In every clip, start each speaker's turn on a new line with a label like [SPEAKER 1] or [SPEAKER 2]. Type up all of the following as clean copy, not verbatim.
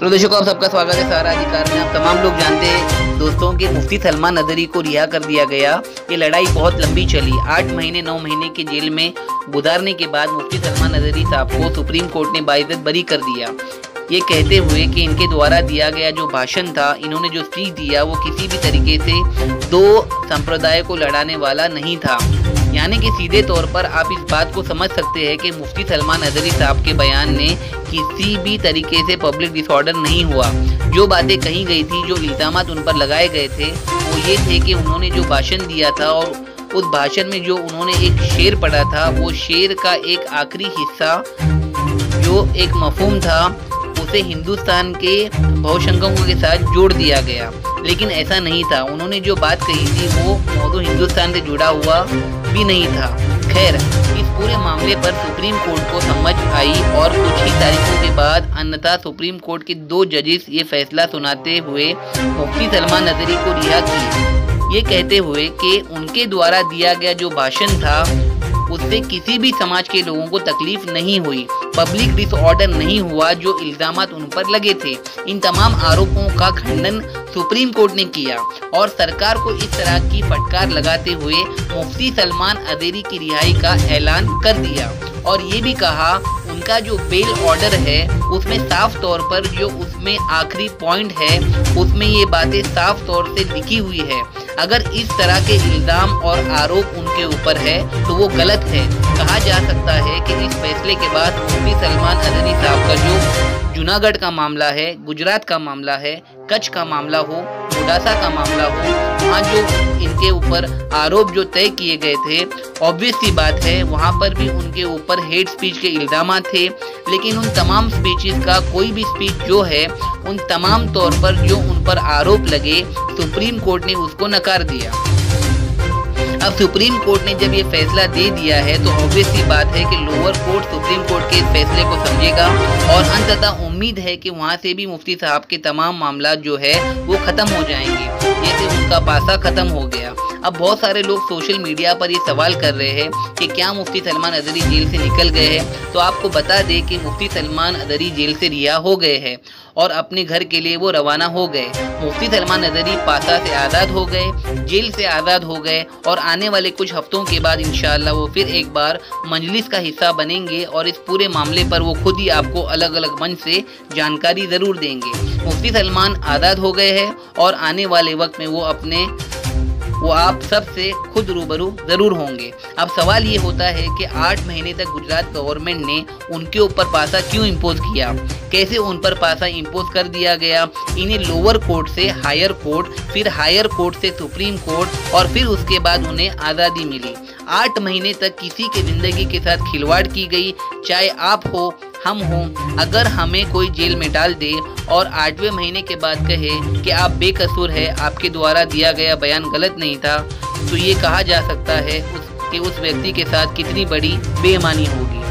[SPEAKER 1] तो दर्शकों, आप सबका स्वागत है सहारा अधिकार में। आप तमाम लोग जानते हैं दोस्तों कि मुफ्ती सलमान नदरी को रिहा कर दिया गया। ये लड़ाई बहुत लंबी चली। 8 महीने 9 महीने के जेल में गुजारने के बाद मुफ्ती सलमान नदरी साहब को सुप्रीम कोर्ट ने बाइज्जत बरी कर दिया, ये कहते हुए कि इनके द्वारा दिया गया जो भाषण था, इन्होंने जो स्पीच दिया, वो किसी भी तरीके से दो संप्रदाय को लड़ाने वाला नहीं था। यानी कि सीधे तौर पर आप इस बात को समझ सकते हैं कि मुफ्ती सलमान नदरी साहब के बयान ने किसी भी तरीके से पब्लिक डिसऑर्डर नहीं हुआ। जो बातें कही गई थी, जो इल्ज़ामात उन पर लगाए गए थे, वो ये थे कि उन्होंने जो भाषण दिया था और उस भाषण में जो उन्होंने एक शेर पढ़ा था, वो शेर का एक आखिरी हिस्सा जो एक मफहूम था, उसे हिंदुस्तान के बहुसंख्यकों के साथ जोड़ दिया गया। लेकिन ऐसा नहीं था। उन्होंने जो बात कही थी वो मौजूद हिंदुस्तान से जुड़ा हुआ भी नहीं था। खैर, इस पूरे मामले पर सुप्रीम कोर्ट को समझ आई और कुछ ही तारीखों के बाद अन्यथा सुप्रीम कोर्ट के 2 जजेस ये फैसला सुनाते हुए मुफ्ती सलमान नदरी को रिहा किए, ये कहते हुए कि उनके द्वारा दिया गया जो भाषण था उससे किसी भी समाज के लोगों को तकलीफ नहीं हुई, पब्लिक डिसऑर्डर नहीं हुआ जो इल्जामात उन पर लगे थे। इन तमाम आरोपों का खंडन सुप्रीम कोर्ट ने किया और सरकार को इस तरह की फटकार लगाते हुए मुफ्ती सलमान नदरी की रिहाई का ऐलान कर दिया और ये भी कहा उनका जो बेल ऑर्डर है उसमें साफ तौर पर जो उसमें आखिरी पॉइंट है उसमें ये बातें साफ तौर से लिखी हुई है। अगर इस तरह के इल्ज़ाम और आरोप उनके ऊपर है तो वो गलत है। कहा जा सकता है कि इस फैसले के बाद मुफ्ती सलमान नदरी साहब का जो जूनागढ़ का मामला है, गुजरात का मामला है, कच्छ का मामला हो, मोडासा का मामला हो, वहाँ जो इनके ऊपर आरोप जो तय किए गए थे, ऑब्वियस सी बात है वहाँ पर भी उनके ऊपर हेट स्पीच के इल्ज़ाम थे। लेकिन उन तमाम स्पीचेस का कोई भी स्पीच जो है उन तमाम तौर पर जो उन पर आरोप लगे, सुप्रीम कोर्ट ने उसको नकार दिया। अब सुप्रीम कोर्ट ने जब ये फैसला दे दिया है तो ऑब्वियस सी बात है कि लोअर कोर्ट सुप्रीम कोर्ट के इस फैसले को समझेगा और अंततः उम्मीद है कि वहाँ से भी मुफ्ती साहब के तमाम मामला जो है वो ख़त्म हो जाएंगे, जैसे उनका पासा ख़त्म हो गया। अब बहुत सारे लोग सोशल मीडिया पर ये सवाल कर रहे हैं कि क्या मुफ्ती सलमान नदरी जेल से निकल गए हैं। तो आपको बता दें कि मुफ्ती सलमान नदरी जेल से रिहा हो गए हैं और अपने घर के लिए वो रवाना हो गए। मुफ्ती सलमान नदरी पासा से आज़ाद हो गए, जेल से आज़ाद हो गए और आने वाले कुछ हफ्तों के बाद इंशाअल्लाह वो फिर एक बार मजलिस का हिस्सा बनेंगे और इस पूरे मामले पर वो खुद ही आपको अलग अलग मंच से जानकारी ज़रूर देंगे। मुफ्ती सलमान आज़ाद हो गए हैं और आने वाले वक्त में वो आप सबसे खुद रूबरू ज़रूर होंगे। अब सवाल ये होता है कि 8 महीने तक गुजरात गवर्नमेंट ने उनके ऊपर पासा क्यों इम्पोज किया, कैसे उन पर पासा इम्पोज कर दिया गया। इन्हें लोअर कोर्ट से हायर कोर्ट, फिर हायर कोर्ट से सुप्रीम कोर्ट और फिर उसके बाद उन्हें आज़ादी मिली। 8 महीने तक किसी के ज़िंदगी के साथ खिलवाड़ की गई, चाहे आप हो हम हों। अगर हमें कोई जेल में डाल दे और 8वें महीने के बाद कहे कि आप बेकसूर है, आपके द्वारा दिया गया बयान गलत नहीं था, तो ये कहा जा सकता है कि उस व्यक्ति के साथ कितनी बड़ी बेईमानी होगी।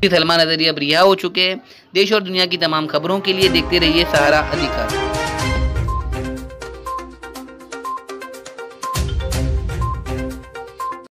[SPEAKER 1] सलमान नदरी अब रिहा हो चुके हैं। देश और दुनिया की तमाम खबरों के लिए देखते रहिए सहारा अधिकार।